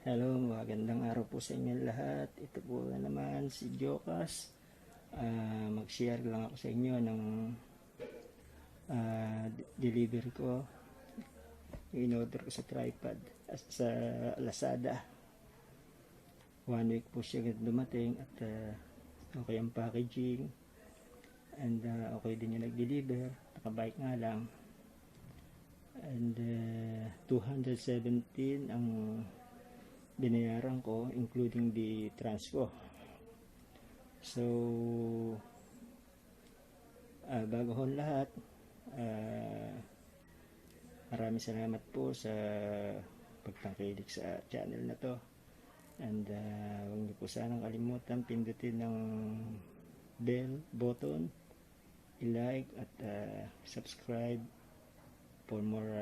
Hello, magandang araw po sa inyo lahat. Ito po naman si Jokas. Mag-share lang ako sa inyo ng delivery ko. In-order ko sa tripod sa Lazada. 1 week po siya dumating at okay ang packaging. And okay din yung nag-deliver. Nakabike nga lang. And 217 ang binayaran ko, including the transpo. So bago ho lahat, maraming salamat po sa pagtangkilik sa channel na to. And huwag niyo po sanang kalimutan pindutin ng bell button, i-like at subscribe for more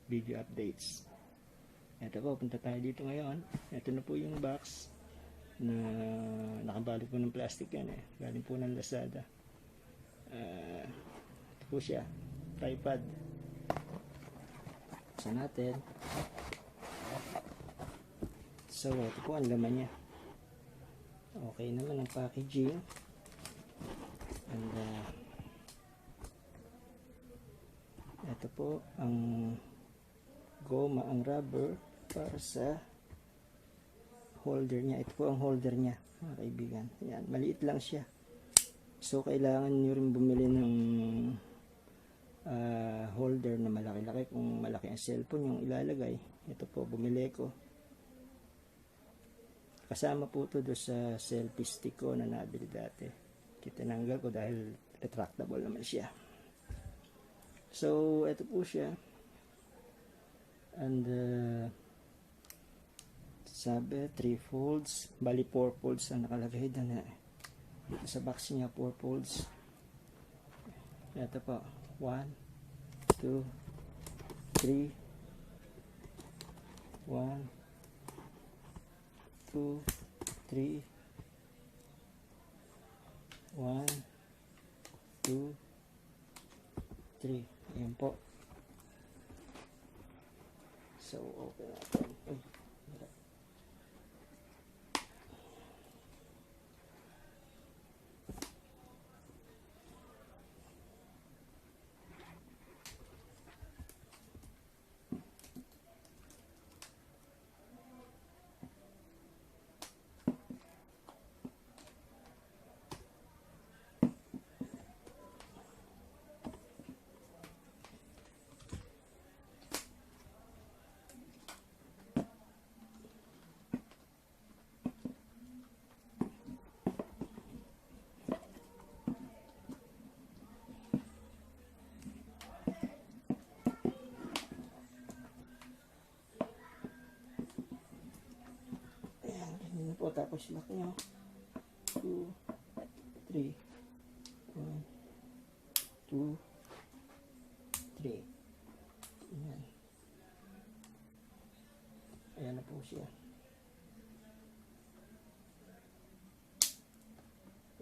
video updates. Ito po, punta tayo dito ngayon. Ito na po yung box na nakabalot po ng plastic yan eh. Galing po ng Lazada. Ito po siya, tripod. Buksan natin. So, ito po ang laman niya. Okay naman ang packaging. And ito po ang goma, ang rubber para sa holder niya. Ito po ang holder niya, mga kaibigan. Yan, maliit lang siya. So kailangan nyo rin bumili ng holder na malaki-laki kung malaki ang cellphone yung ilalagay. Ito po, bumili ko. Kasama po ito doon sa selfie stick ko na nabili dati. Tinanggal ko dahil retractable naman siya. So ito po siya. And sabi 3 folds, bali 4 folds ang nakalagay doon dito sa box niya. 4 folds. Ito po, 1 2 3 1 2 3 1 2 3. Ayan po. So, open natin. Po, tapos lock nyo 2 3 1 2 3. Ayan. Ayan na po siya.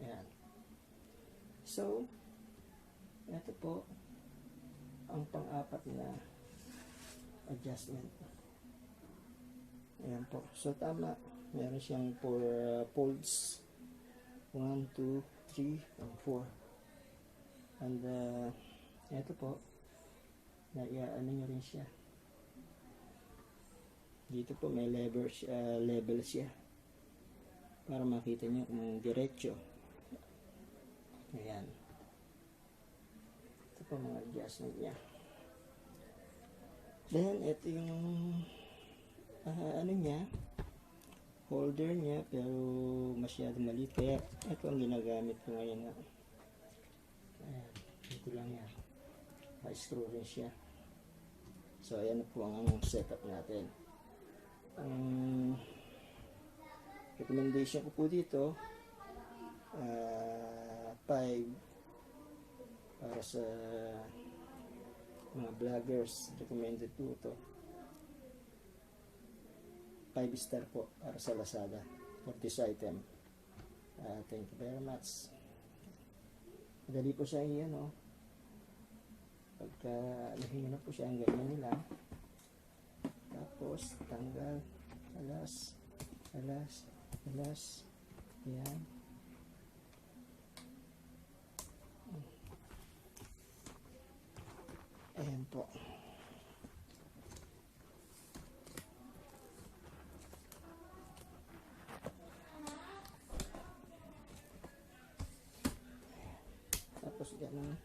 Ayan. So ito po ang pang-apat na adjustment. Ayan po. So tama, meron siyang 4 folds. 1, 2, 3, and 4. And ito po, ano nyo rin siya. Dito po may level siya para makita nyo kung diretso. Ayan. Ito po mga adjustment niya. Then ito yung ano niya, holder niya, pero masyadong maliit, kaya ito ang ginagamit ko ngayon. Ayan, ito lang yan, screw rin siya. So ayan na po ang setup natin. Ang recommendation ko po dito 5 para sa mga vloggers. Recommended po ito, 5 star po para sa Lazada for this item. Thank you very much. Madali po siya yan, no? Pagka nahinga na po siya, ang ganyan nila. Tapos tanggal. Alas. Alas. Alas. Ayan. Ayan po. Tapos ganun.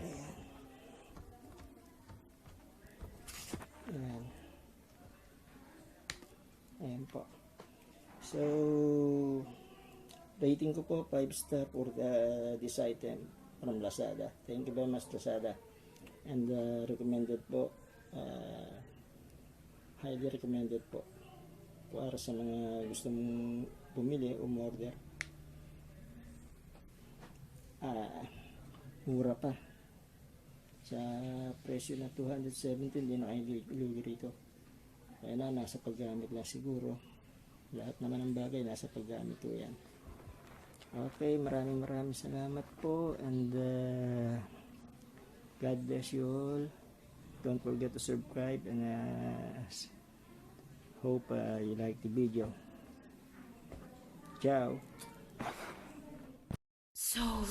Ayan. Ayan. Ayan po. So, rating ko po 5 star for this item from Lazada. Thank you very much, Lazada. And recommended po. Highly recommended po. Para sa mga gusto mong bumili o order. Mura pa. Sa presyo na 270, hindi na kayo lugi rito. Kaya na, nasa paggamit lang siguro. Lahat naman ng bagay, nasa paggamit ko yan. Okay, maraming salamat po. And God bless you all. Don't forget to subscribe and hope you like the video. Ciao. So.